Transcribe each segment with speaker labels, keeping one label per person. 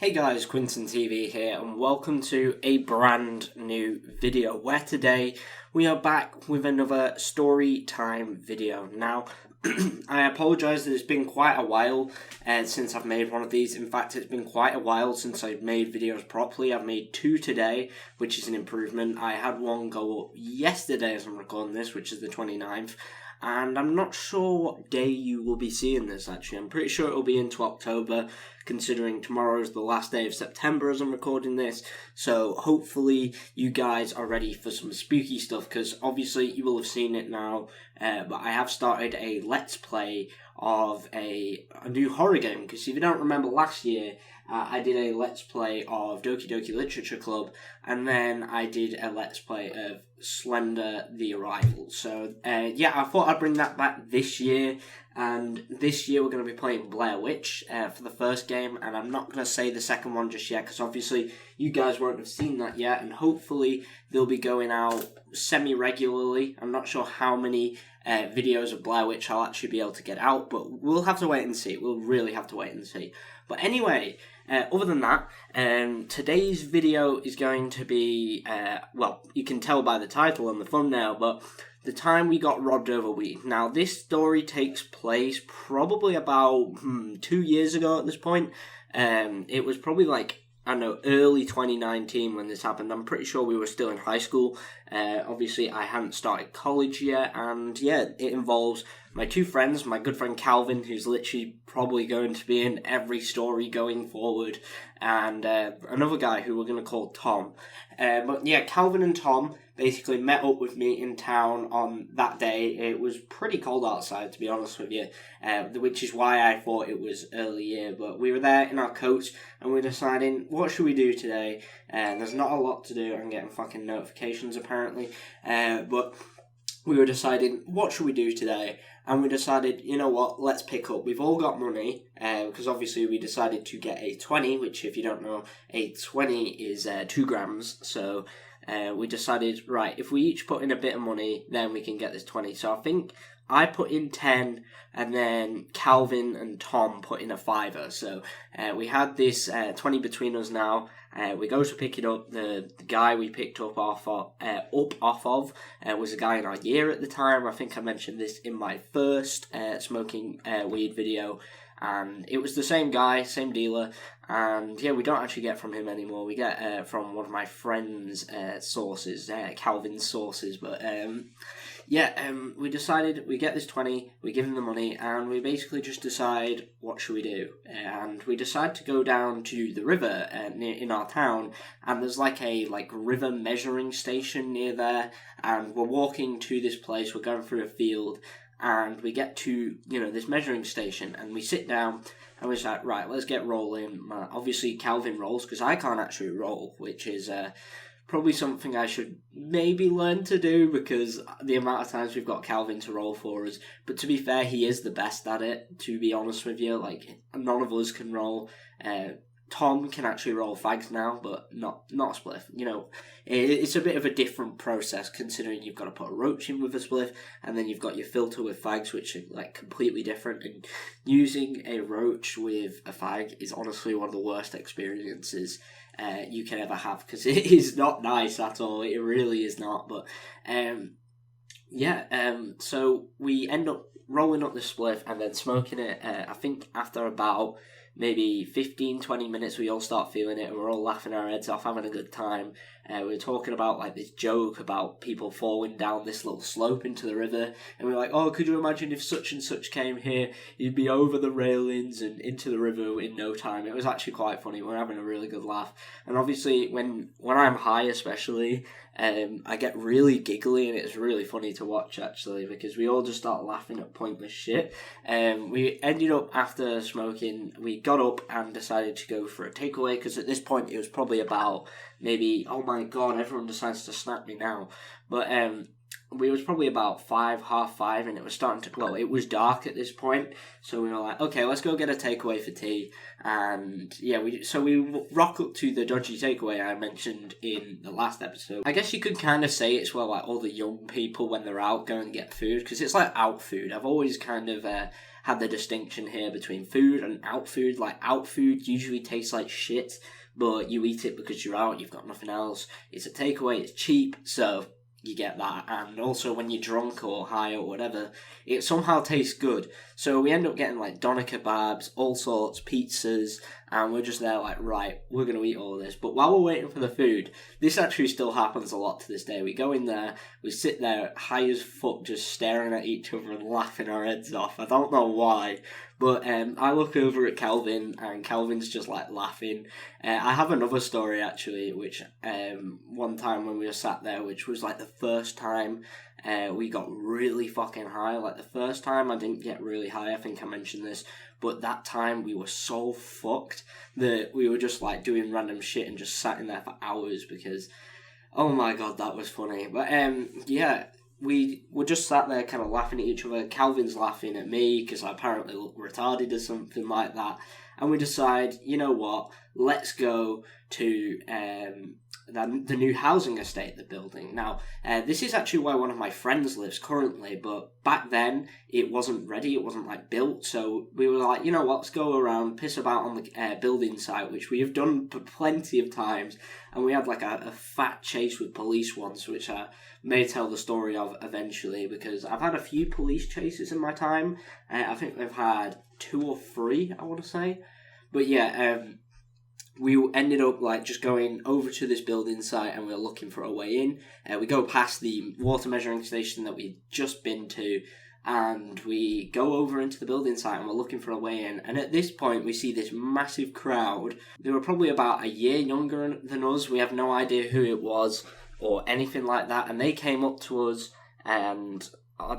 Speaker 1: Hey guys, QuinntonTV here and welcome to a brand new video where today we are back with another story time video. Now, I apologise that it's been quite a while since I've made one of these. In fact, it's been quite a while since I've made videos properly. I've made two today, which is an improvement. I had one go up yesterday as I'm recording this, which is the 29th. And I'm not sure what day you will be seeing this, actually. I'm pretty sure it'll be into October, considering tomorrow is the last day of September as I'm recording this. So hopefully you guys are ready for some spooky stuff, because obviously you will have seen it now, but I have started a Let's Play of a new horror game, because if you don't remember last year, I did a Let's Play of Doki Doki Literature Club, and then I did a Let's Play of Slender the Arrival. So, yeah, I thought I'd bring that back this year, and this year we're going to be playing Blair Witch for the first game, and I'm not going to say the second one just yet, because obviously you guys won't have seen that yet, and hopefully they'll be going out semi-regularly. I'm not sure how many videos of Blair Witch I'll actually be able to get out, but we'll have to wait and see. We'll really have to wait and see. But anyway, other than that, today's video is going to be, well, you can tell by the title and the thumbnail, but the time we got robbed over weed. Now, this story takes place probably about 2 years ago at this point. It was probably like, I don't know, early 2019 when this happened. I'm pretty sure we were still in high school. Obviously, I hadn't started college yet, and yeah, it involves my two friends, my good friend Calvin, who's literally probably going to be in every story going forward, and another guy who we're going to call Tom. But yeah, Calvin and Tom basically met up with me in town on that day. It was pretty cold outside, to be honest with you, which is why I thought it was early year. But we were there in our coats, and we're deciding, what should we do today? There's not a lot to do. I'm getting fucking notifications, apparently. But we were deciding, what should we do today? And we decided, you know what, let's pick up. We've all got money, because obviously we decided to get a 20, which, if you don't know, a 20 is 2 grams. So we decided, right, if we each put in a bit of money, then we can get this 20. So I think I put in 10, and then Calvin and Tom put in a fiver. So we had this 20 between us now. We go to pick it up. The guy we picked up off of was a guy in our year at the time. I think I mentioned this in my first smoking weed video. And it was the same guy, same dealer, and yeah, we don't actually get from him anymore. We get from one of my friend's sources, Calvin's sources, but we decided we get this 20, we give him the money, and we basically just decide, what should we do? And we decide to go down to the river in our town, and there's like a river measuring station near there, and we're walking to this place, we're going through a field, and we get to, this measuring station, and we sit down, and we're like, right, let's get rolling. Obviously, Calvin rolls, because I can't actually roll, which is probably something I should maybe learn to do, because the amount of times we've got Calvin to roll for us. But to be fair, he is the best at it, to be honest with you. None of us can roll. Tom can actually roll fags now, but not a spliff. It's a bit of a different process, considering you've got to put a roach in with a spliff, and then you've got your filter with fags, which are completely different. And using a roach with a fag is honestly one of the worst experiences you can ever have, because it is not nice at all. It really is not. But so we end up rolling up the spliff and then smoking it. I think after about maybe 15-20 minutes we all start feeling it, and we're all laughing our heads off, having a good time. We were talking about this joke about people falling down this little slope into the river, and we were like, oh, could you imagine if such and such came here, you'd be over the railings and into the river in no time. It was actually quite funny. We're having a really good laugh. And obviously when I'm high especially, I get really giggly, and it's really funny to watch, actually, because we all just start laughing at pointless shit. We ended up, after smoking, we got up and decided to go for a takeaway, because at this point it was probably about maybe, oh my god, everyone decides to snap me now. But we was probably about 5, half 5, and it was starting to glow. It was dark at this point, so we were like, okay, let's go get a takeaway for tea. And yeah, we rock up to the dodgy takeaway I mentioned in the last episode. I guess you could kind of say it's where like all the young people, when they're out, go and get food, because it's like out food. I've always kind of had the distinction here between food and out food. Like, out food usually tastes like shit, but you eat it because you're out, you've got nothing else. It's a takeaway, it's cheap, so you get that. And also when you're drunk or high or whatever, it somehow tastes good. So we end up getting like doner kebabs, all sorts, pizzas, and we're just there like, right, we're going to eat all of this. But while we're waiting for the food, this actually still happens a lot to this day. We go in there, we sit there high as fuck, just staring at each other and laughing our heads off. I don't know why, but I look over at Calvin, and Calvin's just like laughing. I have another story actually, which one time when we were sat there, which was like the first time we got really fucking high. Like the first time I didn't get really high, I think I mentioned this, but that time we were so fucked that we were just like doing random shit and just sat in there for hours because, oh my god, that was funny. But yeah, we were just sat there kind of laughing at each other. Calvin's laughing at me because I apparently look retarded or something like that. And we decide, you know what, let's go to the new housing estate they're building. Now, this is actually where one of my friends lives currently, but back then it wasn't ready, it wasn't like built, so we were like, you know what, let's go around, piss about on the building site, which we have done plenty of times, and we had like a fat chase with police once, which I may tell the story of eventually, because I've had a few police chases in my time. I think we've had 2 or 3, I want to say. But yeah, we ended up like just going over to this building site, and we were looking for a way in. We go past the water measuring station that we'd just been to, and we go over into the building site, and we're looking for a way in. And at this point, we see this massive crowd. They were probably about a year younger than us. We have no idea who it was or anything like that. And they came up to us, and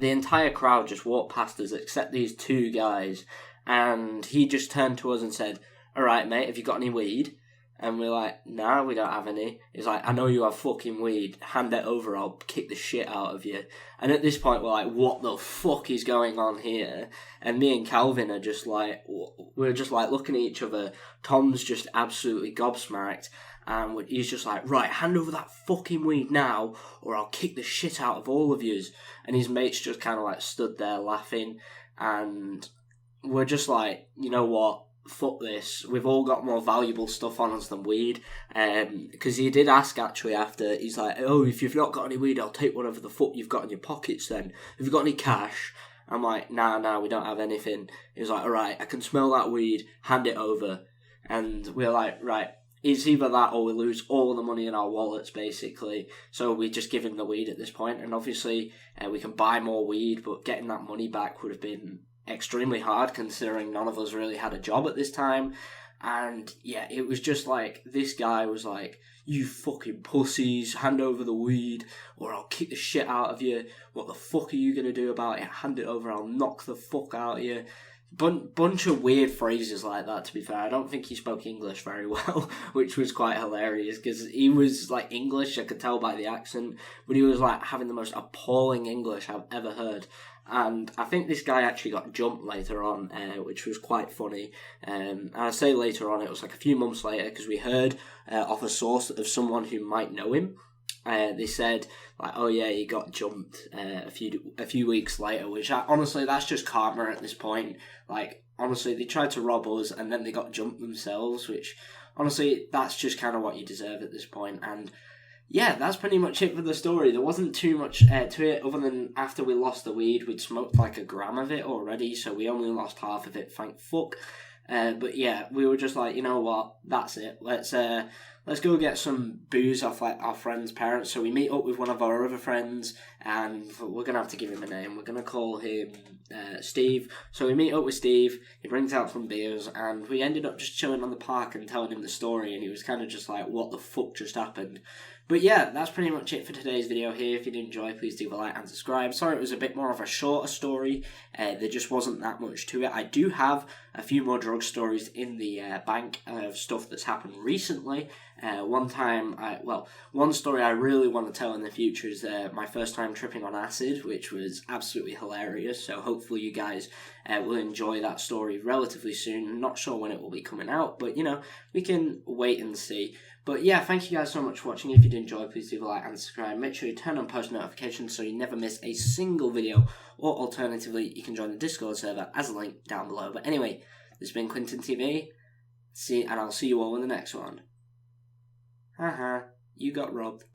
Speaker 1: the entire crowd just walked past us, except these 2 guys. And he just turned to us and said, "Alright, mate, have you got any weed?" And we're like, "Nah, we don't have any." He's like, "I know you have fucking weed. Hand it over, I'll kick the shit out of you." And at this point, we're like, what the fuck is going on here? And me and Calvin are just like, we're just like looking at each other. Tom's just absolutely gobsmacked. And he's just like, "Right, hand over that fucking weed now, or I'll kick the shit out of all of yous." And his mates just kind of like stood there laughing. And we're just like, you know what? Fuck this. We've all got more valuable stuff on us than weed. Because he did ask actually after, he's like, "Oh, if you've not got any weed, I'll take whatever the fuck you've got in your pockets then. Have you got any cash?" I'm like, nah, we don't have anything. He was like, "Alright, I can smell that weed, hand it over." And we're like, right, it's either that or we lose all the money in our wallets, basically. So we just give him the weed at this point. And obviously, we can buy more weed, but getting that money back would have been extremely hard, considering none of us really had a job at this time. And yeah, it was just like, this guy was like, "You fucking pussies, hand over the weed or I'll kick the shit out of you. What the fuck are you gonna do about it? Hand it over, I'll knock the fuck out of you." Bunch of weird phrases like that, to be fair. I don't think he spoke English very well, which was quite hilarious, because he was like English, I could tell by the accent, but he was like having the most appalling English I've ever heard. And I think this guy actually got jumped later on, which was quite funny. And I say later on, it was like a few months later, because we heard off a source of someone who might know him. They said, like, "Oh yeah, he got jumped a few weeks later," which honestly, that's just karma at this point. Like, honestly, they tried to rob us and then they got jumped themselves, which honestly, that's just kind of what you deserve at this point. And yeah, that's pretty much it for the story. There wasn't too much to it, other than after we lost the weed, we'd smoked like a gram of it already, so we only lost half of it, thank fuck. But yeah, we were just like, you know what, that's it. Let's go get some booze off like our friend's parents. So we meet up with one of our other friends, and we're gonna have to give him a name. We're gonna call him Steve. So we meet up with Steve. He brings out some beers, and we ended up just chilling on the park and telling him the story. And he was kind of just like, "What the fuck just happened?" But yeah, that's pretty much it for today's video here. If you did enjoy, please do like and subscribe. Sorry it was a bit more of a shorter story. There just wasn't that much to it. I do have a few more drug stories in the bank of stuff that's happened recently. One story I really want to tell in the future is my first time tripping on acid, which was absolutely hilarious. So hopefully you guys will enjoy that story relatively soon. I'm not sure when it will be coming out, but we can wait and see. But yeah, thank you guys so much for watching. If you did enjoy, please leave a like and subscribe. Make sure you turn on post notifications so you never miss a single video. Or alternatively, you can join the Discord server as a link down below. But anyway, this has been QuinntonTV. And I'll see you all in the next one. Haha, you got robbed.